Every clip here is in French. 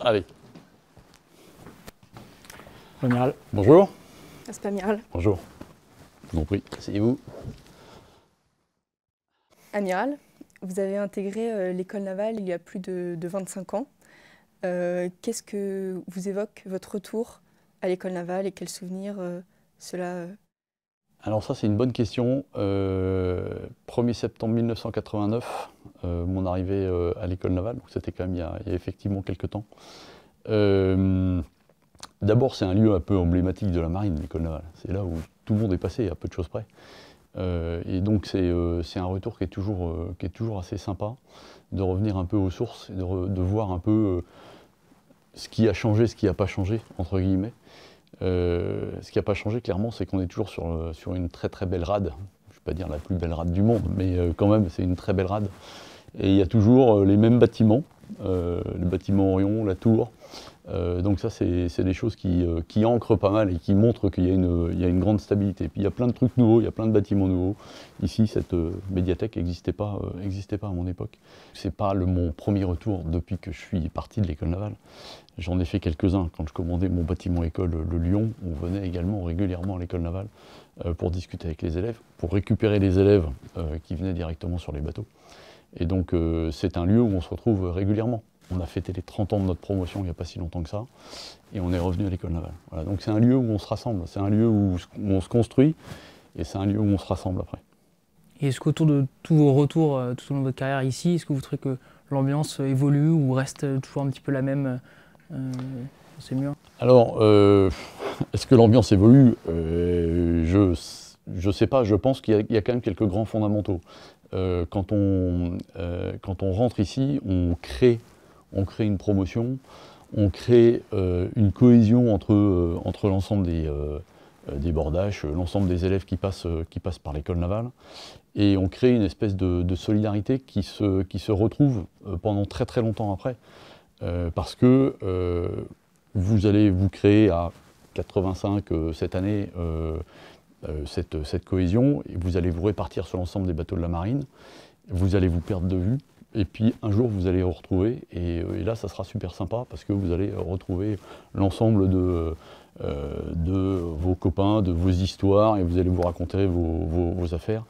Allez. Amiral. Bonjour. C'est pas amiral. Bonjour. Je vous en prie. Asseyez-vous. Amiral, vous avez intégré l'école navale il y a plus de 25 ans. Qu'est-ce que vous évoque votre retour à l'école navale et quels souvenirs cela Alors ça, c'est une bonne question. 1er septembre 1989, mon arrivée à l'école navale, c'était quand même il y a effectivement quelques temps. D'abord, c'est un lieu un peu emblématique de la marine, l'école navale. C'est là où tout le monde est passé, à peu de choses près. Et donc c'est un retour qui est toujours assez sympa, de revenir un peu aux sources, et de voir un peu ce qui a changé, ce qui n'a pas changé, entre guillemets. Ce qui n'a pas changé, clairement, c'est qu'on est toujours sur une très très belle rade. Je ne vais pas dire la plus belle rade du monde, mais quand même, c'est une très belle rade. Et il y a toujours les mêmes bâtiments, le bâtiment Orion, la tour. Donc ça, c'est des choses qui ancrent pas mal et qui montrent qu'il y a une grande stabilité. Puis il y a plein de trucs nouveaux, il y a plein de bâtiments nouveaux. Ici, cette médiathèque n'existait pas à mon époque. C'est pas mon premier retour depuis que je suis parti de l'école navale. J'en ai fait quelques-uns. Quand je commandais mon bâtiment école, le Lyon, on venait également régulièrement à l'école navale pour discuter avec les élèves, pour récupérer les élèves qui venaient directement sur les bateaux. Et donc c'est un lieu où on se retrouve régulièrement. On a fêté les 30 ans de notre promotion il n'y a pas si longtemps que ça, et on est revenu à l'école navale. Voilà, donc c'est un lieu où on se rassemble, c'est un lieu où on se construit, et c'est un lieu où on se rassemble après. Et est-ce qu'autour de tous vos retours tout au long de votre carrière ici, est-ce que vous trouvez que l'ambiance évolue ou reste toujours un petit peu la même C'est mieux. Alors, est-ce que l'ambiance évolue? Je ne sais pas, je pense qu'il y a quand même quelques grands fondamentaux. Quand on rentre ici, on crée une promotion, on crée une cohésion entre l'ensemble des bordaches, l'ensemble des élèves qui passent par l'école navale, et on crée une espèce de solidarité qui se retrouve pendant très très longtemps après, parce que vous allez vous créer à 85 cette année cette cohésion, et vous allez vous répartir sur l'ensemble des bateaux de la marine, vous allez vous perdre de vue, et puis un jour vous allez vous retrouver, et là ça sera super sympa parce que vous allez retrouver l'ensemble de vos copains, de vos histoires, et vous allez vous raconter vos affaires.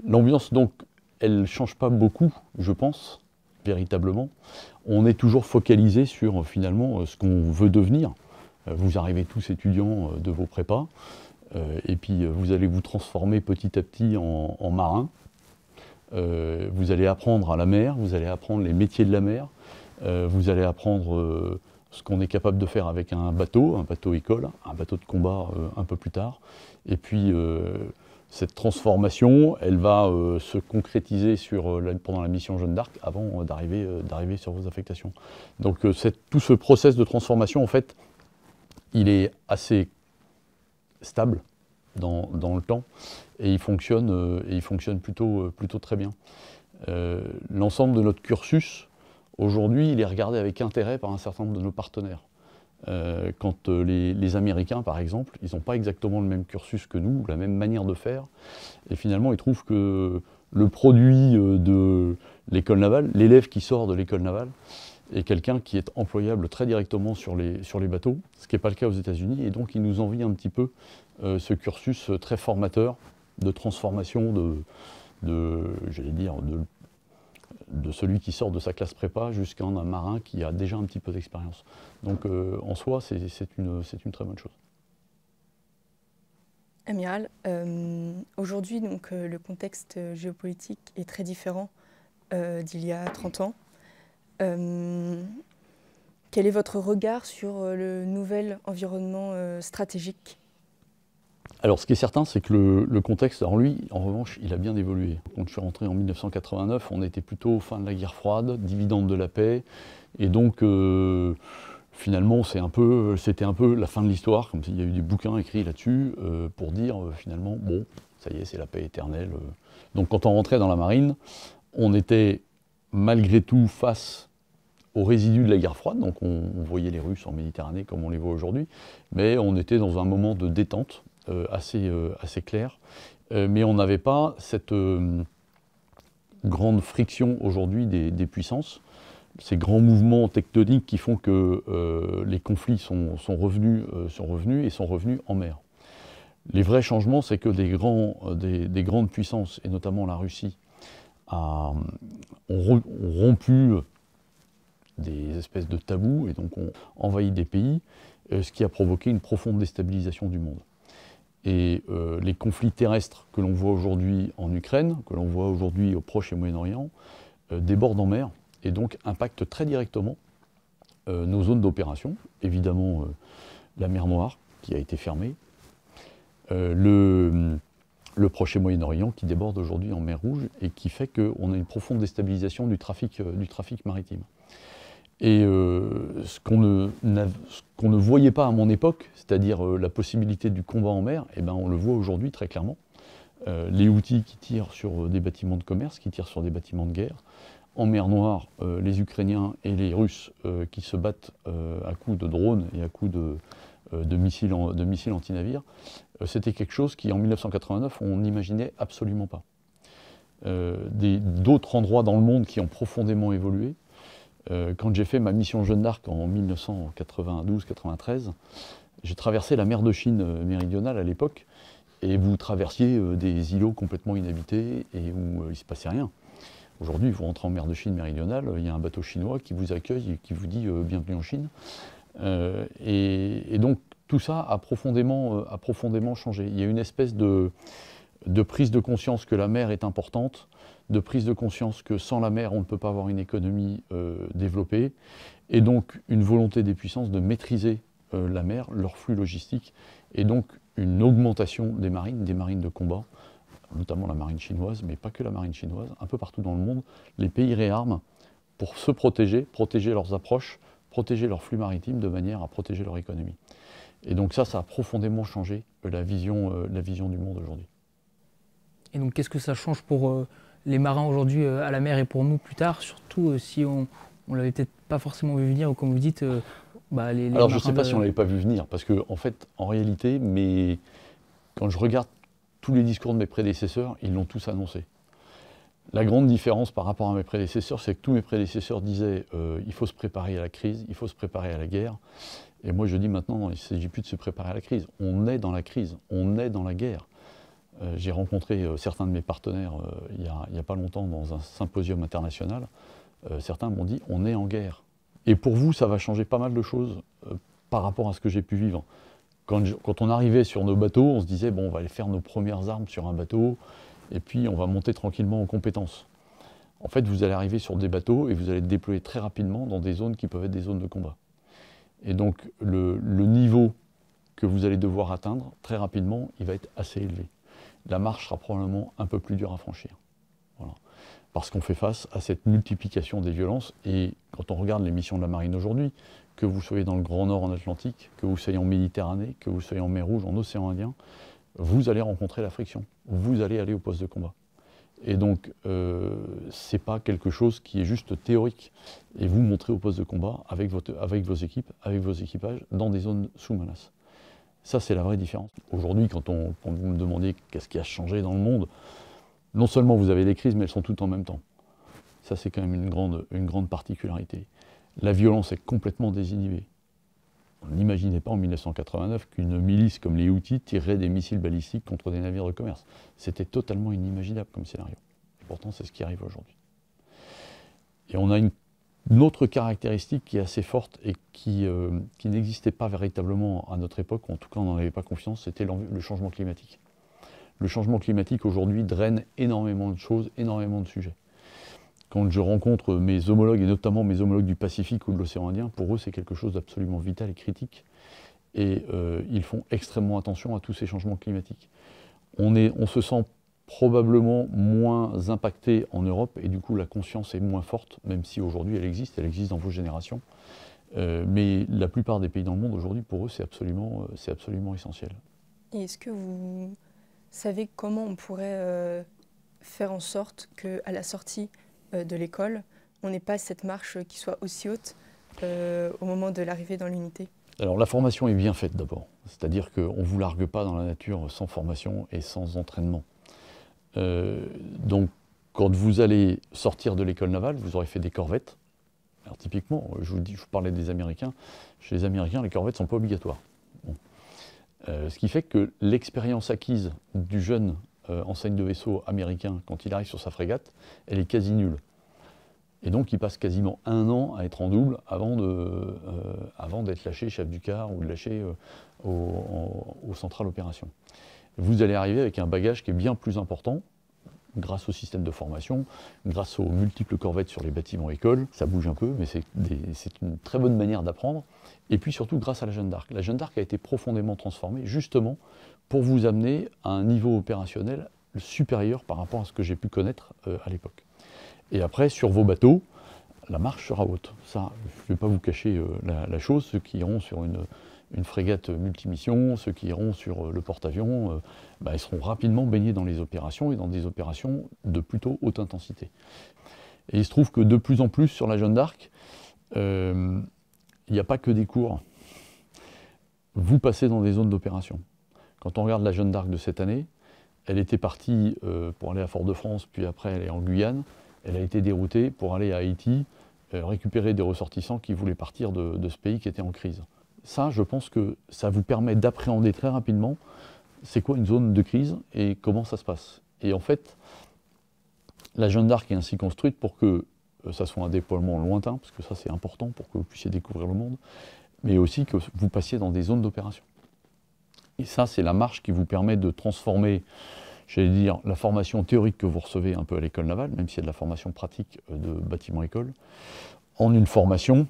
L'ambiance donc elle ne change pas beaucoup, je pense, véritablement. On est toujours focalisé sur finalement ce qu'on veut devenir. Vous arrivez tous étudiants de vos prépas, et puis vous allez vous transformer petit à petit en marin. Vous allez apprendre à la mer, vous allez apprendre les métiers de la mer, vous allez apprendre ce qu'on est capable de faire avec un bateau école, un bateau de combat un peu plus tard. Et puis cette transformation, elle va se concrétiser pendant la mission Jeanne d'Arc avant d'arriver sur vos affectations. Donc tout ce process de transformation, en fait, il est assez stable dans le temps, et il fonctionne plutôt très bien. L'ensemble de notre cursus, aujourd'hui, il est regardé avec intérêt par un certain nombre de nos partenaires. Quand les Américains, par exemple, ils n'ont pas exactement le même cursus que nous, la même manière de faire, et finalement, ils trouvent que le produit de l'école navale, l'élève qui sort de l'école navale, est quelqu'un qui est employable très directement sur les bateaux, ce qui n'est pas le cas aux États-Unis, et donc ils nous envient un petit peu ce cursus très formateur de transformation j'allais dire, de celui qui sort de sa classe prépa jusqu'à un marin qui a déjà un petit peu d'expérience. Donc en soi, c'est une très bonne chose. Amiral, aujourd'hui, donc, le contexte géopolitique est très différent d'il y a 30 ans. Quel est votre regard sur le nouvel environnement stratégique? Alors ce qui est certain, c'est que le contexte, alors lui, en revanche, il a bien évolué. Quand je suis rentré en 1989, on était plutôt fin de la guerre froide, dividende de la paix, et donc finalement c'était un peu la fin de l'histoire, comme s'il y a eu des bouquins écrits là-dessus, pour dire finalement, bon, ça y est, c'est la paix éternelle. Donc quand on rentrait dans la marine, on était malgré tout face aux résidus de la guerre froide, donc on voyait les Russes en Méditerranée comme on les voit aujourd'hui, mais on était dans un moment de détente assez clair, mais on n'avait pas cette grande friction aujourd'hui des puissances. ces grands mouvements tectoniques qui font que les conflits sont revenus et sont revenus en mer. Les vrais changements, c'est que des grandes puissances, et notamment la Russie, ont rompu des espèces de tabous et donc ont envahi des pays, ce qui a provoqué une profonde déstabilisation du monde. Et les conflits terrestres que l'on voit aujourd'hui en Ukraine, que l'on voit aujourd'hui au Proche et Moyen-Orient, débordent en mer et donc impactent très directement nos zones d'opération. Évidemment, la mer Noire qui a été fermée, le Proche et Moyen-Orient qui déborde aujourd'hui en mer Rouge et qui fait qu'on a une profonde déstabilisation du trafic maritime. Et ce qu'on ne voyait pas à mon époque, c'est-à-dire la possibilité du combat en mer, eh ben, on le voit aujourd'hui très clairement. Les Houthis qui tirent sur des bâtiments de commerce, qui tirent sur des bâtiments de guerre. En mer Noire, les Ukrainiens et les Russes qui se battent à coups de drones et à coups de missiles anti-navires. C'était quelque chose qui, en 1989, on n'imaginait absolument pas. D'autres endroits dans le monde qui ont profondément évolué. Quand j'ai fait ma mission Jeanne d'Arc en 1992-93, j'ai traversé la mer de Chine méridionale à l'époque, et vous traversiez des îlots complètement inhabités et où il ne se passait rien. Aujourd'hui, vous rentrez en mer de Chine méridionale, il y a un bateau chinois qui vous accueille et qui vous dit « bienvenue en Chine ». Et donc tout ça a profondément changé. Il y a une espèce de prise de conscience que la mer est importante, de prise de conscience que sans la mer, on ne peut pas avoir une économie développée, et donc une volonté des puissances de maîtriser la mer, leur flux logistique, et donc une augmentation des marines de combat, notamment la marine chinoise, mais pas que la marine chinoise, un peu partout dans le monde. Les pays réarment pour se protéger leurs approches, protéger leurs flux maritimes de manière à protéger leur économie. Et donc ça a profondément changé la vision du monde aujourd'hui. Et donc qu'est-ce que ça change pour les marins aujourd'hui à la mer et pour nous plus tard, surtout si on ne l'avait peut-être pas forcément vu venir, ou comme vous dites, les Alors je ne sais pas si on ne l'avait pas vu venir, parce que en fait, en réalité, quand je regarde tous les discours de mes prédécesseurs, ils l'ont tous annoncé. La grande différence par rapport à mes prédécesseurs, c'est que tous mes prédécesseurs disaient il faut se préparer à la crise, il faut se préparer à la guerre. Et moi je dis maintenant, il ne s'agit plus de se préparer à la crise. On est dans la crise, on est dans la guerre. J'ai rencontré certains de mes partenaires il n'y a pas longtemps dans un symposium international. Certains m'ont dit on est en guerre. Et pour vous, ça va changer pas mal de choses par rapport à ce que j'ai pu vivre. Quand on arrivait sur nos bateaux, on se disait bon, on va aller faire nos premières armes sur un bateau, et puis on va monter tranquillement en compétences. En fait, vous allez arriver sur des bateaux et vous allez être déployé très rapidement dans des zones qui peuvent être des zones de combat. Et donc le niveau que vous allez devoir atteindre très rapidement, il va être assez élevé. La marche sera probablement un peu plus dure à franchir. Voilà. Parce qu'on fait face à cette multiplication des violences, et quand on regarde les missions de la marine aujourd'hui, que vous soyez dans le Grand Nord en Atlantique, que vous soyez en Méditerranée, que vous soyez en mer Rouge, en océan Indien, vous allez rencontrer la friction, vous allez aller au poste de combat. Et donc, ce n'est pas quelque chose qui est juste théorique. Et vous montrez au poste de combat avec vos équipes, avec vos équipages, dans des zones sous menace. Ça, c'est la vraie différence. Aujourd'hui, quand vous me demandez qu'est-ce qui a changé dans le monde, non seulement vous avez des crises, mais elles sont toutes en même temps. Ça, c'est quand même une grande particularité. La violence est complètement désinhibée. On n'imaginait pas en 1989 qu'une milice comme les Houthis tirerait des missiles balistiques contre des navires de commerce. C'était totalement inimaginable comme scénario. Et pourtant, c'est ce qui arrive aujourd'hui. Et on a une autre caractéristique qui est assez forte et qui n'existait pas véritablement à notre époque, ou en tout cas on n'en avait pas confiance, c'était le changement climatique. Le changement climatique aujourd'hui draine énormément de choses, énormément de sujets. Quand je rencontre mes homologues, et notamment mes homologues du Pacifique ou de l'océan Indien, pour eux c'est quelque chose d'absolument vital et critique. Et ils font extrêmement attention à tous ces changements climatiques. On se sent probablement moins impacté en Europe, et du coup la conscience est moins forte, même si aujourd'hui elle existe dans vos générations. Mais la plupart des pays dans le monde aujourd'hui, pour eux, c'est absolument essentiel. Et est-ce que vous savez comment on pourrait faire en sorte qu'à la sortie de l'école, on n'ait pas cette marche qui soit aussi haute au moment de l'arrivée dans l'unité? Alors la formation est bien faite d'abord, c'est-à-dire qu'on ne vous largue pas dans la nature sans formation et sans entraînement. Donc quand vous allez sortir de l'école navale, vous aurez fait des corvettes, Alors typiquement, je vous parlais des Américains. Chez les Américains, les corvettes ne sont pas obligatoires. Bon. Ce qui fait que l'expérience acquise du jeune enseigne de vaisseau américain, quand il arrive sur sa frégate, elle est quasi nulle. Et donc il passe quasiment 1 an à être en double avant d'être lâché chef du quart ou de lâcher au central opération. Vous allez arriver avec un bagage qui est bien plus important, grâce au système de formation, grâce aux multiples corvettes sur les bâtiments écoles. Ça bouge un peu, mais c'est une très bonne manière d'apprendre. Et puis surtout grâce à la Jeanne d'Arc. La Jeanne d'Arc a été profondément transformée, justement, pour vous amener à un niveau opérationnel supérieur par rapport à ce que j'ai pu connaître à l'époque. Et après, sur vos bateaux, la marche sera haute. Ça, je ne vais pas vous cacher la chose. Ceux qui iront sur une frégate multimission, ceux qui iront sur le porte-avions, ils seront rapidement baignés dans les opérations et dans des opérations de plutôt haute intensité. Et il se trouve que de plus en plus sur la Jeanne d'Arc, il n'y a pas que des cours. Vous passez dans des zones d'opération. Quand on regarde la Jeanne d'Arc de cette année, elle était partie pour aller à Fort-de-France, puis après elle est en Guyane. Elle a été déroutée pour aller à Haïti, récupérer des ressortissants qui voulaient partir de ce pays qui était en crise. Ça, je pense que ça vous permet d'appréhender très rapidement c'est quoi une zone de crise et comment ça se passe. Et en fait, la Jeanne d'Arc est ainsi construite pour que ça soit un déploiement lointain, parce que ça c'est important pour que vous puissiez découvrir le monde, mais aussi que vous passiez dans des zones d'opération. Et ça, c'est la marche qui vous permet de transformer, j'allais dire, la formation théorique que vous recevez un peu à l'école navale, même s'il y a de la formation pratique de bâtiment-école, en une formation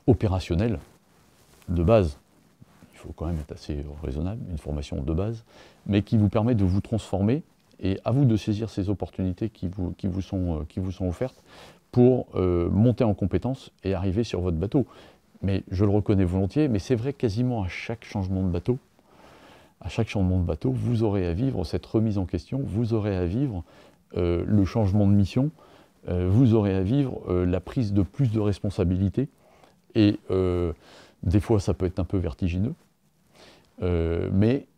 opérationnelle de base. Il faut quand même être assez raisonnable, une formation de base, mais qui vous permet de vous transformer, et à vous de saisir ces opportunités qui vous sont offertes pour monter en compétence et arriver sur votre bateau. Mais je le reconnais volontiers, mais c'est vrai quasiment à chaque changement de bateau. À chaque changement de bateau, vous aurez à vivre cette remise en question, vous aurez à vivre le changement de mission, vous aurez à vivre la prise de plus de responsabilités. Et des fois, ça peut être un peu vertigineux. Mais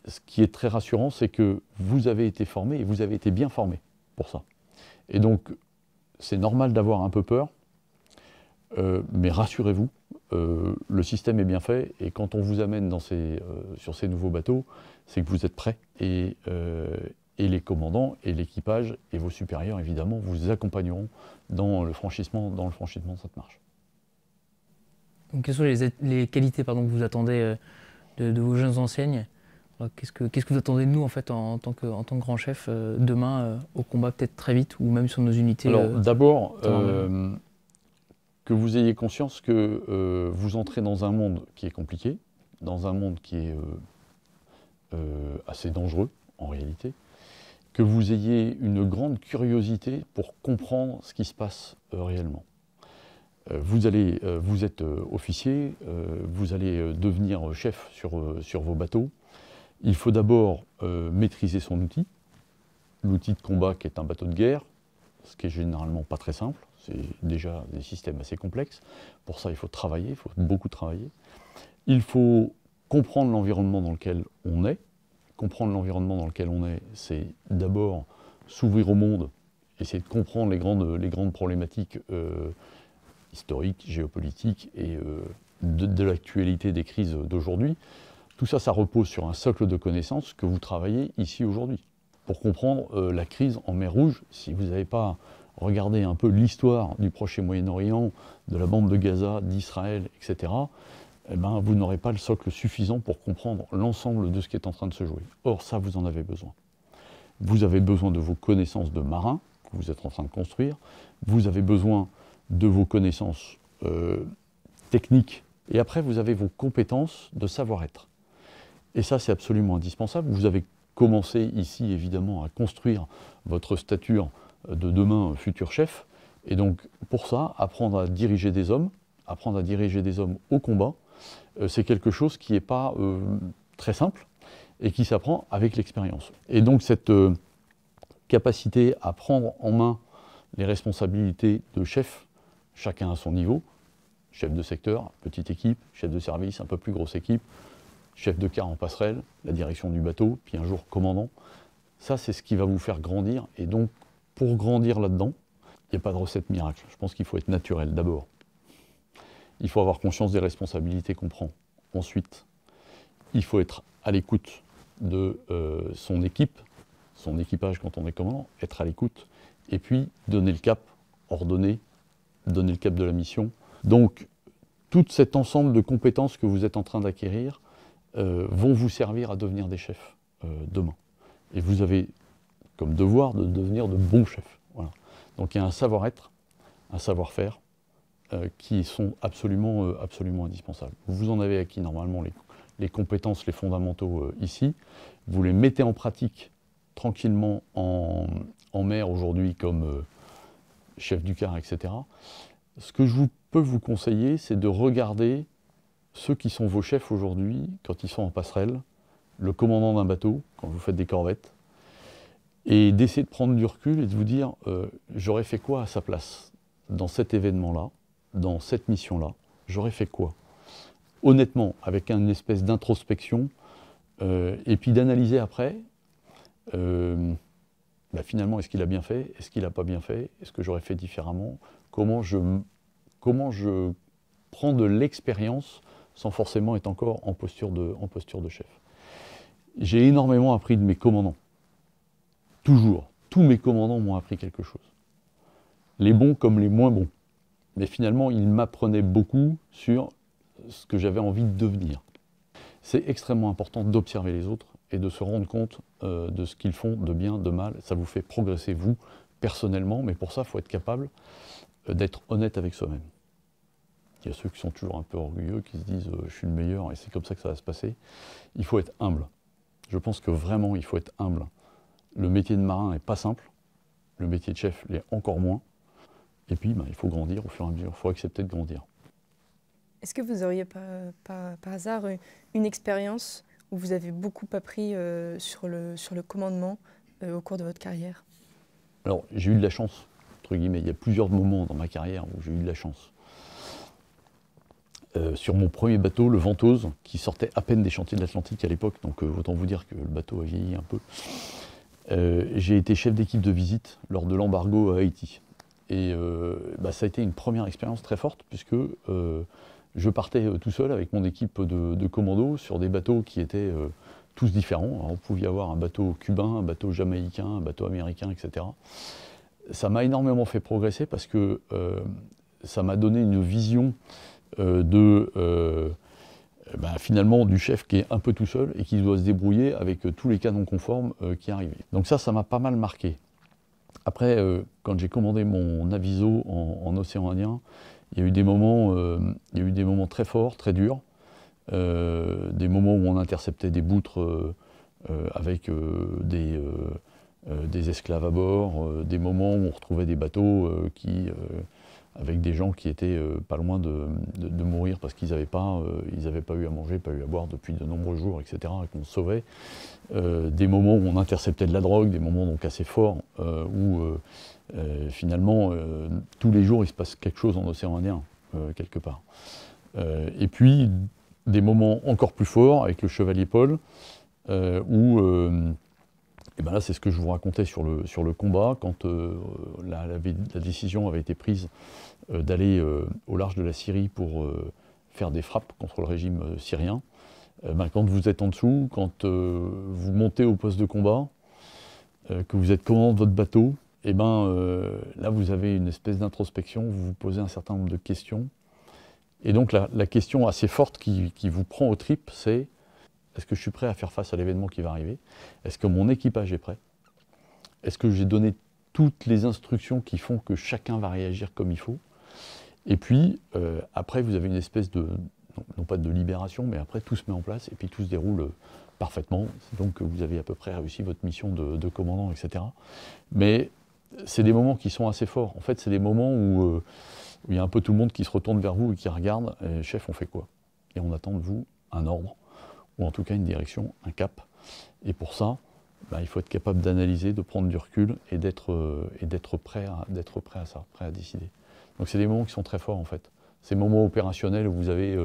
ce qui est très rassurant, c'est que vous avez été formé et vous avez été bien formé pour ça. Et donc, c'est normal d'avoir un peu peur, mais rassurez-vous, le système est bien fait et quand on vous amène sur ces nouveaux bateaux, c'est que vous êtes prêts et les commandants et l'équipage et vos supérieurs, évidemment, vous accompagneront dans le franchissement de cette marche. Donc, quelles sont les qualités que vous attendez de vos jeunes enseignes? Qu'est-ce que vous attendez de nous en fait en tant que grand chef demain au combat, peut-être très vite, ou même sur nos unités? Alors d'abord, que vous ayez conscience que vous entrez dans un monde qui est compliqué, dans un monde qui est assez dangereux en réalité, que vous ayez une grande curiosité pour comprendre ce qui se passe réellement. Vous êtes officier, vous allez devenir chef sur vos bateaux. Il faut d'abord maîtriser son outil, l'outil de combat qui est un bateau de guerre, ce qui est généralement pas très simple, c'est déjà des systèmes assez complexes. Pour ça, il faut travailler, il faut beaucoup travailler. Il faut comprendre l'environnement dans lequel on est. Comprendre l'environnement dans lequel on est, c'est d'abord s'ouvrir au monde, essayer de comprendre les grandes problématiques historiques, géopolitiques et de l'actualité des crises d'aujourd'hui. Tout ça, ça repose sur un socle de connaissances que vous travaillez ici aujourd'hui. Pour comprendre la crise en mer Rouge, si vous n'avez pas regardé un peu l'histoire du Proche et Moyen-Orient, de la bande de Gaza, d'Israël, etc., eh ben, vous n'aurez pas le socle suffisant pour comprendre l'ensemble de ce qui est en train de se jouer. Or, ça, vous en avez besoin. Vous avez besoin de vos connaissances de marin, que vous êtes en train de construire. Vous avez besoin de vos connaissances techniques. Et après, vous avez vos compétences de savoir-être. Et ça, c'est absolument indispensable. Vous avez commencé ici, évidemment, à construire votre stature de demain futur chef. Et donc, pour ça, apprendre à diriger des hommes au combat, c'est quelque chose qui n'est pas très simple et qui s'apprend avec l'expérience. Et donc, cette capacité à prendre en main les responsabilités de chef, chacun à son niveau, chef de secteur, petite équipe, chef de service, un peu plus grosse équipe, chef de quart en passerelle, la direction du bateau, puis un jour commandant. Ça, c'est ce qui va vous faire grandir. Et donc, pour grandir là-dedans, Il n'y a pas de recette miracle. Je pense qu'il faut être naturel d'abord. Il faut avoir conscience des responsabilités qu'on prend. Ensuite, il faut être à l'écoute de son équipe, son équipage quand on est commandant, être à l'écoute, et puis donner le cap, ordonner, donner le cap de la mission. Donc, tout cet ensemble de compétences que vous êtes en train d'acquérir vont vous servir à devenir des chefs demain. Et vous avez comme devoir de devenir de bons chefs. Voilà. Donc il y a un savoir-être, un savoir-faire qui sont absolument indispensables. Vous en avez acquis normalement les compétences, les fondamentaux ici. Vous les mettez en pratique tranquillement en mer aujourd'hui comme chef du car, etc. Ce que je peux vous conseiller, c'est de regarder ceux qui sont vos chefs aujourd'hui quand ils sont en passerelle, le commandant d'un bateau, quand vous faites des corvettes, et d'essayer de prendre du recul et de vous dire j'aurais fait quoi à sa place dans cet événement-là, dans cette mission-là, j'aurais fait quoi? Honnêtement, avec une espèce d'introspection, et puis d'analyser après, finalement, est-ce qu'il a bien fait? Est-ce qu'il n'a pas bien fait? Est-ce que j'aurais fait différemment? Comment je prends de l'expérience sans forcément être encore en posture de chef. J'ai énormément appris de mes commandants. Toujours. Tous mes commandants m'ont appris quelque chose. Les bons comme les moins bons. Mais finalement, ils m'apprenaient beaucoup sur ce que j'avais envie de devenir. C'est extrêmement important d'observer les autres et de se rendre compte de ce qu'ils font de bien, de mal. Ça vous fait progresser, vous, personnellement, mais pour ça, il faut être capable d'être honnête avec soi-même. Il y a ceux qui sont toujours un peu orgueilleux, qui se disent « je suis le meilleur et c'est comme ça que ça va se passer ». Il faut être humble. Je pense que vraiment, il faut être humble. Le métier de marin n'est pas simple. Le métier de chef l'est encore moins. Et puis, il faut grandir au fur et à mesure. Il faut accepter de grandir. Est-ce que vous auriez par hasard une expérience où vous avez beaucoup appris sur le commandement au cours de votre carrière? Alors, j'ai eu de la chance, entre guillemets. Il y a plusieurs moments dans ma carrière où j'ai eu de la chance. Sur mon premier bateau, le Ventose, qui sortait à peine des chantiers de l'Atlantique à l'époque, donc autant vous dire que le bateau a vieilli un peu, j'ai été chef d'équipe de visite lors de l'embargo à Haïti. Et ça a été une première expérience très forte, puisque je partais tout seul avec mon équipe de commandos sur des bateaux qui étaient tous différents. Alors, on pouvait y avoir un bateau cubain, un bateau jamaïcain, un bateau américain, etc. Ça m'a énormément fait progresser parce que ça m'a donné une vision finalement du chef qui est un peu tout seul et qui doit se débrouiller avec tous les canons conformes qui arrivaient. Donc ça m'a pas mal marqué. Après, quand j'ai commandé mon aviso en océan Indien, il y a eu des moments très forts, très durs, des moments où on interceptait des boutres avec des esclaves à bord, des moments où on retrouvait des bateaux avec des gens qui étaient pas loin de mourir parce qu'ils n'avaient pas eu à manger, pas eu à boire depuis de nombreux jours, etc., et qu'on sauvait. Des moments où on interceptait de la drogue, des moments donc assez forts, où finalement, tous les jours, il se passe quelque chose en océan Indien, quelque part. Et puis, des moments encore plus forts avec le Chevalier Paul, où là, c'est ce que je vous racontais sur le combat, quand la décision avait été prise d'aller au large de la Syrie pour faire des frappes contre le régime syrien. Quand vous êtes en dessous, quand vous montez au poste de combat, que vous êtes commandant de votre bateau, là vous avez une espèce d'introspection, vous vous posez un certain nombre de questions. Et donc la question assez forte qui vous prend aux tripes, c'est: est-ce que je suis prêt à faire face à l'événement qui va arriver? Est-ce que mon équipage est prêt? Est-ce que j'ai donné toutes les instructions qui font que chacun va réagir comme il faut? Et puis, après, vous avez une espèce de, non pas de libération, mais après, tout se met en place et puis tout se déroule parfaitement. Donc, vous avez à peu près réussi votre mission de commandant, etc. Mais c'est des moments qui sont assez forts. En fait, c'est des moments où il y a un peu tout le monde qui se retourne vers vous et qui regarde. Chef, on fait quoi? Et on attend de vous un ordre, ou en tout cas une direction, un cap. Et pour ça, il faut être capable d'analyser, de prendre du recul et d'être prêt à ça, prêt à décider. Donc c'est des moments qui sont très forts en fait. Ces moments opérationnels où vous avez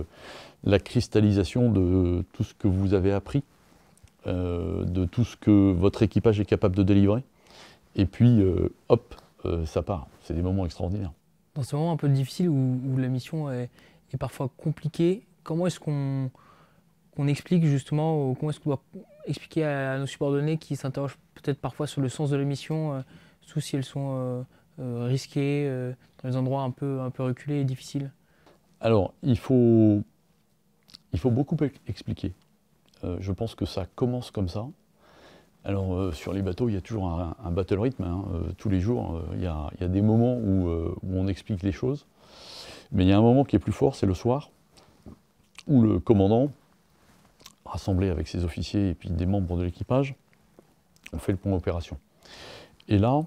la cristallisation de tout ce que vous avez appris, de tout ce que votre équipage est capable de délivrer. Et puis, ça part. C'est des moments extraordinaires. Dans ce moment un peu difficile où la mission est parfois compliquée, comment est-ce qu'on explique justement, comment est-ce qu'on doit expliquer à nos subordonnés qui s'interrogent peut-être parfois sur le sens de la mission, surtout si elles sont risquées, dans les endroits un peu reculés et difficiles? Alors, il faut beaucoup expliquer. Je pense que ça commence comme ça. Alors, sur les bateaux, il y a toujours un battle rythme. Hein. Tous les jours, il y a des moments où on explique les choses. Mais il y a un moment qui est plus fort, c'est le soir, où le commandant, rassemblé avec ses officiers et puis des membres de l'équipage, on fait le point d'opération. Et là,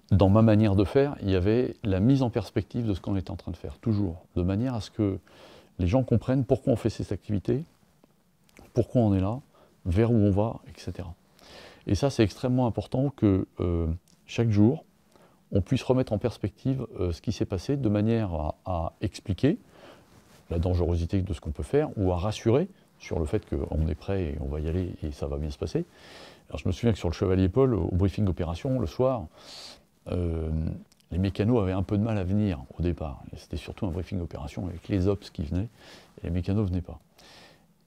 dans ma manière de faire, il y avait la mise en perspective de ce qu'on était en train de faire, toujours, de manière à ce que les gens comprennent pourquoi on fait ces activités, pourquoi on est là, vers où on va, etc. Et ça, c'est extrêmement important que chaque jour, on puisse remettre en perspective ce qui s'est passé, de manière à expliquer la dangerosité de ce qu'on peut faire, ou à rassurer sur le fait qu'on est prêt et on va y aller et ça va bien se passer. Alors, je me souviens que sur le Chevalier Paul, au briefing opération, le soir, les mécanos avaient un peu de mal à venir au départ. C'était surtout un briefing opération avec les ops qui venaient, et les mécanos ne venaient pas.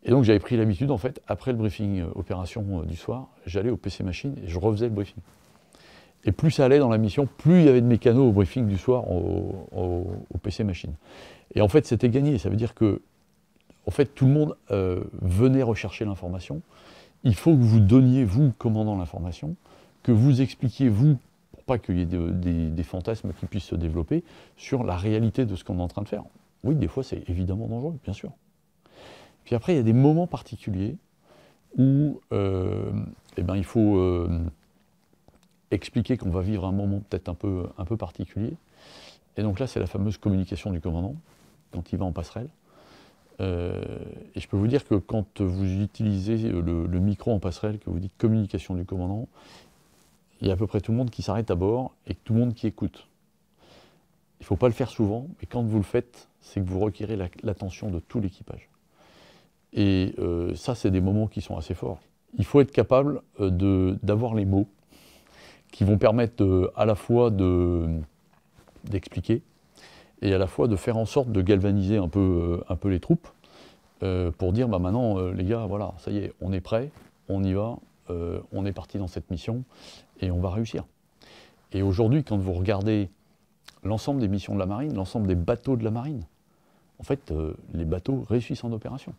Et donc j'avais pris l'habitude, en fait, après le briefing opération du soir, j'allais au PC Machine et je refaisais le briefing. Et plus ça allait dans la mission, plus il y avait de mécanos au briefing du soir au PC Machine. Et en fait, c'était gagné. Ça veut dire que, en fait, tout le monde venait rechercher l'information. Il faut que vous donniez, vous, commandant l'information, que vous expliquiez, vous, pour pas qu'il y ait des fantasmes qui puissent se développer, sur la réalité de ce qu'on est en train de faire. Oui, des fois, c'est évidemment dangereux, bien sûr. Puis après, il y a des moments particuliers où il faut expliquer qu'on va vivre un moment peut-être un peu particulier. Et donc là, c'est la fameuse communication du commandant, quand il va en passerelle. Et je peux vous dire que quand vous utilisez le micro en passerelle, que vous dites communication du commandant, il y a à peu près tout le monde qui s'arrête à bord et tout le monde qui écoute. Il ne faut pas le faire souvent, mais quand vous le faites, c'est que vous requérez l'attention de tout l'équipage. Et ça, c'est des moments qui sont assez forts. Il faut être capable d'avoir les mots qui vont permettre à la fois d'expliquer et à la fois de faire en sorte de galvaniser un peu les troupes pour dire bah, maintenant, les gars, voilà, ça y est, on est prêts, on y va, on est parti dans cette mission et on va réussir. Et aujourd'hui, quand vous regardez l'ensemble des missions de la marine, l'ensemble des bateaux de la marine, en fait, les bateaux réussissent en opération.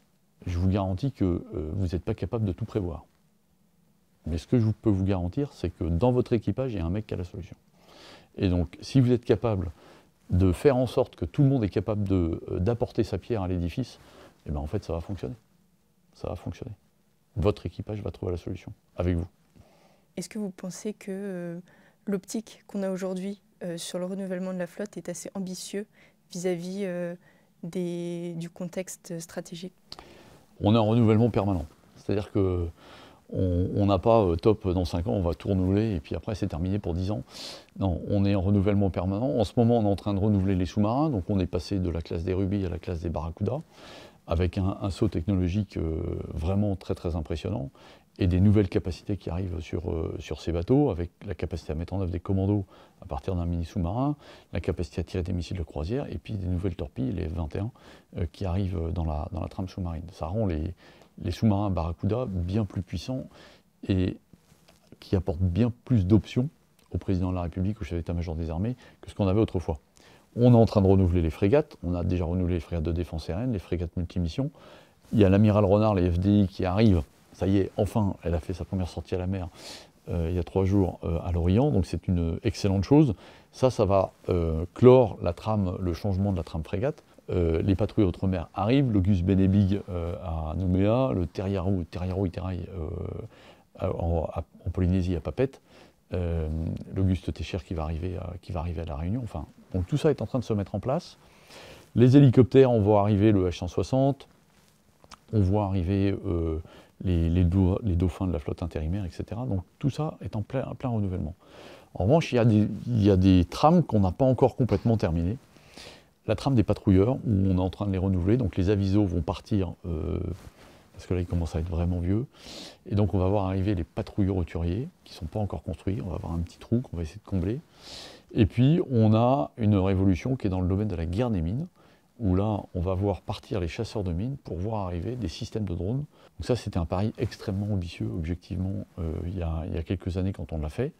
Je vous garantis que vous n'êtes pas capable de tout prévoir. Mais ce que je peux vous garantir, c'est que dans votre équipage, il y a un mec qui a la solution. Et donc, si vous êtes capable de faire en sorte que tout le monde est capable d'apporter sa pierre à l'édifice, eh ben en fait, ça va fonctionner. Ça va fonctionner. Votre équipage va trouver la solution, avec vous. Est-ce que vous pensez que l'optique qu'on a aujourd'hui sur le renouvellement de la flotte est assez ambitieux vis-à-vis du contexte stratégique? On a un renouvellement permanent. C'est-à-dire que on n'a pas top dans 5 ans, on va tout renouveler et puis après c'est terminé pour 10 ans. Non, on est en renouvellement permanent. En ce moment, on est en train de renouveler les sous-marins. Donc on est passé de la classe des Ruby à la classe des Barracuda avec un saut technologique vraiment très très impressionnant et des nouvelles capacités qui arrivent sur ces bateaux, avec la capacité à mettre en œuvre des commandos à partir d'un mini-sous-marin, la capacité à tirer des missiles de croisière, et puis des nouvelles torpilles, les F-21, qui arrivent dans la trame sous-marine. Ça rend les sous-marins Barracuda bien plus puissants et qui apportent bien plus d'options au président de la République, au chef d'état-major des armées, que ce qu'on avait autrefois. On est en train de renouveler les frégates, on a déjà renouvelé les frégates de défense aérienne, les frégates multimissions. Il y a l'amiral Renard, les FDI, qui arrivent. Ça y est, enfin, elle a fait sa première sortie à la mer il y a 3 jours à l'Orient, donc c'est une excellente chose. Ça va clore la trame, le changement de la trame frégate. Les patrouilles outre-mer arrivent, l'Auguste Benebig à Nouméa, le Terriaro Iterai en Polynésie à Papeete, l'Auguste Técher qui va arriver à La Réunion. Enfin, donc tout ça est en train de se mettre en place. Les hélicoptères, on voit arriver le H-160, on voit arriver les dauphins de la flotte intérimaire, etc. Donc tout ça est en plein renouvellement. En revanche, il y a des trames qu'on n'a pas encore complètement terminées. La trame des patrouilleurs, où on est en train de les renouveler, donc les avisos vont partir parce que là, il commence à être vraiment vieux. Et donc, on va voir arriver les patrouilles roturiers, qui ne sont pas encore construits. On va avoir un petit trou qu'on va essayer de combler. Et puis, on a une révolution qui est dans le domaine de la guerre des mines, où là, on va voir partir les chasseurs de mines pour voir arriver des systèmes de drones. Donc ça, c'était un pari extrêmement ambitieux, objectivement, il y a quelques années quand on l'a fait.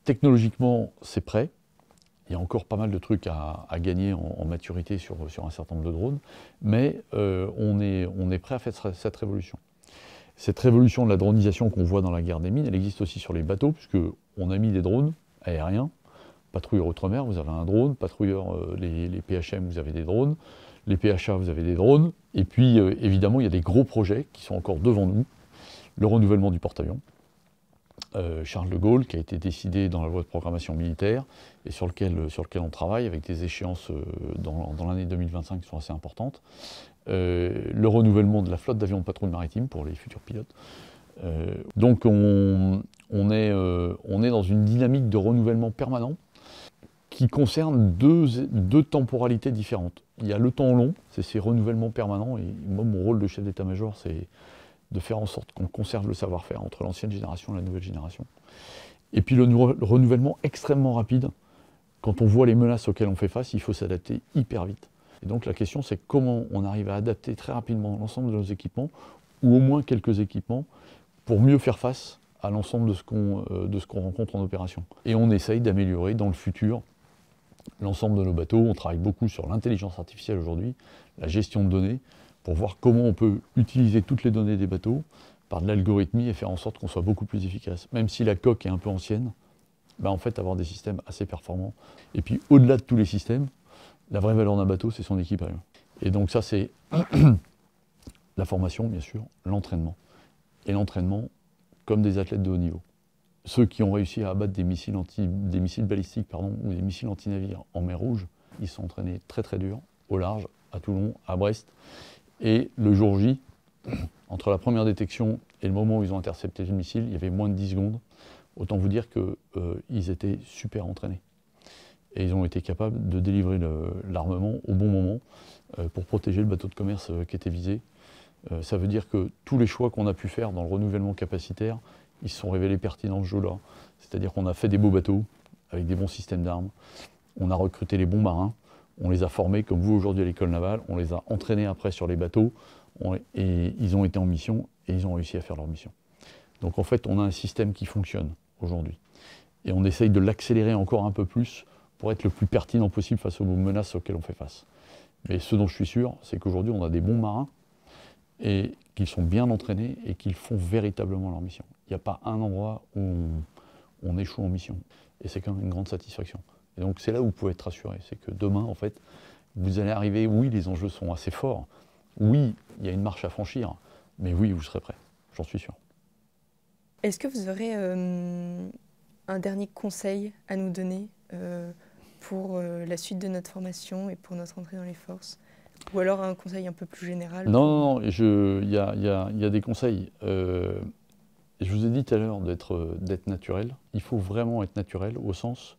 Technologiquement, c'est prêt. Il y a encore pas mal de trucs à gagner en maturité sur un certain nombre de drones, mais on est prêt à faire cette révolution. Cette révolution de la dronisation qu'on voit dans la guerre des mines, elle existe aussi sur les bateaux, puisqu'on a mis des drones aériens. Patrouilleur outre-mer, vous avez un drone. Patrouilleur, les PHM, vous avez des drones. Les PHA, vous avez des drones. Et puis, évidemment, il y a des gros projets qui sont encore devant nous. Le renouvellement du porte-avions. Charles de Gaulle, qui a été décidé dans la loi de programmation militaire et sur lequel on travaille avec des échéances dans l'année 2025 qui sont assez importantes. Le renouvellement de la flotte d'avions de patrouille maritime pour les futurs pilotes. Donc on est dans une dynamique de renouvellement permanent qui concerne deux temporalités différentes. Il y a le temps long, c'est ces renouvellements permanents, et moi mon rôle de chef d'état-major c'est de faire en sorte qu'on conserve le savoir-faire entre l'ancienne génération et la nouvelle génération. Et puis le renouvellement extrêmement rapide, quand on voit les menaces auxquelles on fait face, il faut s'adapter hyper vite. Et donc la question c'est comment on arrive à adapter très rapidement l'ensemble de nos équipements, ou au moins quelques équipements, pour mieux faire face à l'ensemble de ce qu'on rencontre en opération. Et on essaye d'améliorer dans le futur l'ensemble de nos bateaux. On travaille beaucoup sur l'intelligence artificielle aujourd'hui, la gestion de données, pour voir comment on peut utiliser toutes les données des bateaux par de l'algorithmie et faire en sorte qu'on soit beaucoup plus efficace. Même si la coque est un peu ancienne, ben en fait avoir des systèmes assez performants. Et puis au-delà de tous les systèmes, la vraie valeur d'un bateau, c'est son équipage. Et donc ça, c'est la formation, bien sûr, l'entraînement. Et l'entraînement comme des athlètes de haut niveau. Ceux qui ont réussi à abattre des missiles balistiques ou des missiles anti-navires en mer Rouge, ils se sont entraînés très très dur, au large, à Toulon, à Brest. Et le jour J, entre la première détection et le moment où ils ont intercepté le missile, il y avait moins de 10 secondes. Autant vous dire qu'ils étaient super entraînés. Et ils ont été capables de délivrer l'armement au bon moment pour protéger le bateau de commerce qui était visé. Ça veut dire que tous les choix qu'on a pu faire dans le renouvellement capacitaire, ils se sont révélés pertinents ce jeu-là. C'est-à-dire qu'on a fait des beaux bateaux avec des bons systèmes d'armes, on a recruté les bons marins, on les a formés comme vous aujourd'hui à l'école navale, on les a entraînés après sur les bateaux, et ils ont été en mission et ils ont réussi à faire leur mission. Donc en fait, on a un système qui fonctionne aujourd'hui. Et on essaye de l'accélérer encore un peu plus pour être le plus pertinent possible face aux menaces auxquelles on fait face. Mais ce dont je suis sûr, c'est qu'aujourd'hui, on a des bons marins et qu'ils sont bien entraînés et qu'ils font véritablement leur mission. Il n'y a pas un endroit où on échoue en mission. Et c'est quand même une grande satisfaction. Et donc c'est là où vous pouvez être rassuré. C'est que demain, en fait, vous allez arriver, oui, les enjeux sont assez forts. Oui, il y a une marche à franchir. Mais oui, vous serez prêt. J'en suis sûr. Est-ce que vous aurez un dernier conseil à nous donner pour la suite de notre formation et pour notre entrée dans les forces? Ou alors un conseil un peu plus général? Non, il y a des conseils. Je vous ai dit tout à l'heure d'être naturel. Il faut vraiment être naturel au sens,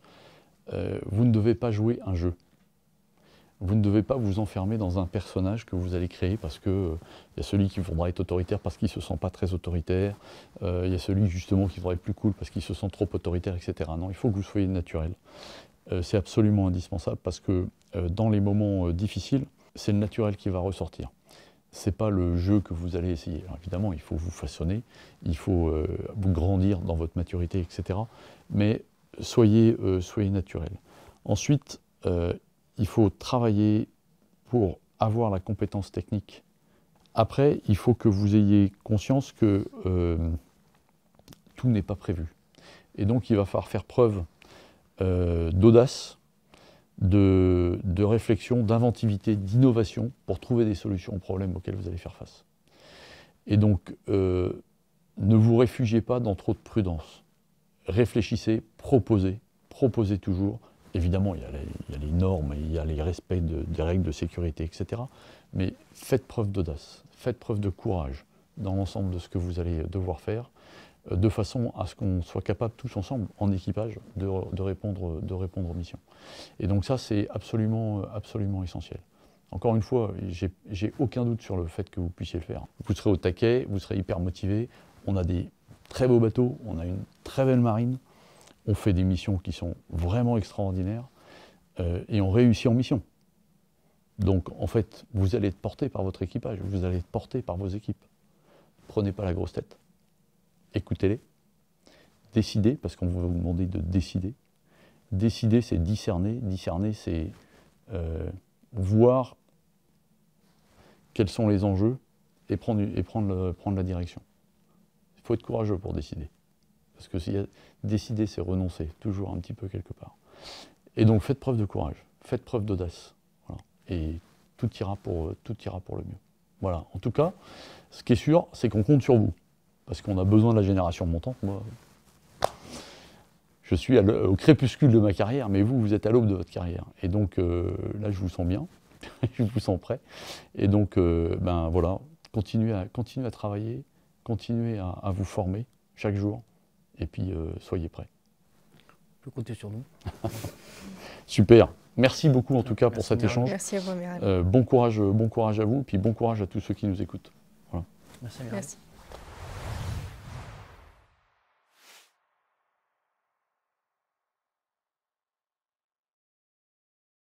vous ne devez pas jouer un jeu. Vous ne devez pas vous enfermer dans un personnage que vous allez créer parce que y a celui qui voudra être autoritaire parce qu'il ne se sent pas très autoritaire. Il y a celui justement qui voudra être plus cool parce qu'il se sent trop autoritaire, etc. Non, il faut que vous soyez naturel. C'est absolument indispensable parce que dans les moments difficiles, c'est le naturel qui va ressortir. Ce n'est pas le jeu que vous allez essayer. Alors évidemment, il faut vous façonner, il faut vous grandir dans votre maturité, etc. Mais soyez naturel. Ensuite, il faut travailler pour avoir la compétence technique. Après, il faut que vous ayez conscience que tout n'est pas prévu. Et donc, il va falloir faire preuve d'audace, de réflexion, d'inventivité, d'innovation pour trouver des solutions aux problèmes auxquels vous allez faire face. Et donc, ne vous réfugiez pas dans trop de prudence. Réfléchissez, proposez toujours. Évidemment, il y a les normes, il y a les respects des règles de sécurité, etc. Mais faites preuve d'audace, faites preuve de courage dans l'ensemble de ce que vous allez devoir faire, de façon à ce qu'on soit capable tous ensemble, en équipage, de répondre aux missions. Et donc ça, c'est absolument essentiel. Encore une fois, j'ai aucun doute sur le fait que vous puissiez le faire. Vous serez au taquet, vous serez hyper motivé. On a des très beaux bateaux, on a une très belle marine. On fait des missions qui sont vraiment extraordinaires et on réussit en mission. Donc, en fait, vous allez être porté par votre équipage, vous allez être porté par vos équipes. Prenez pas la grosse tête. Écoutez-les. Décidez, parce qu'on va vous demander de décider. Décider, c'est discerner. Discerner, c'est voir quels sont les enjeux et prendre la direction. Il faut être courageux pour décider. Parce que décider, c'est renoncer, toujours un petit peu quelque part. Et donc, faites preuve de courage, faites preuve d'audace. Voilà. Et tout ira pour le mieux. Voilà. En tout cas, ce qui est sûr, c'est qu'on compte sur vous. Parce qu'on a besoin de la génération montante. Moi, je suis au crépuscule de ma carrière, mais vous êtes à l'aube de votre carrière. Et donc, là, je vous sens bien, je vous sens prêt. Et donc, ben voilà, continuez à travailler, continuez à vous former chaque jour. Et puis, soyez prêts. On peut compter sur nous. Super. Merci beaucoup en tout cas pour cet échange. Merci à vous, Amiral. Bon courage à vous, puis bon courage à tous ceux qui nous écoutent. Voilà. Merci, Amiral. Merci.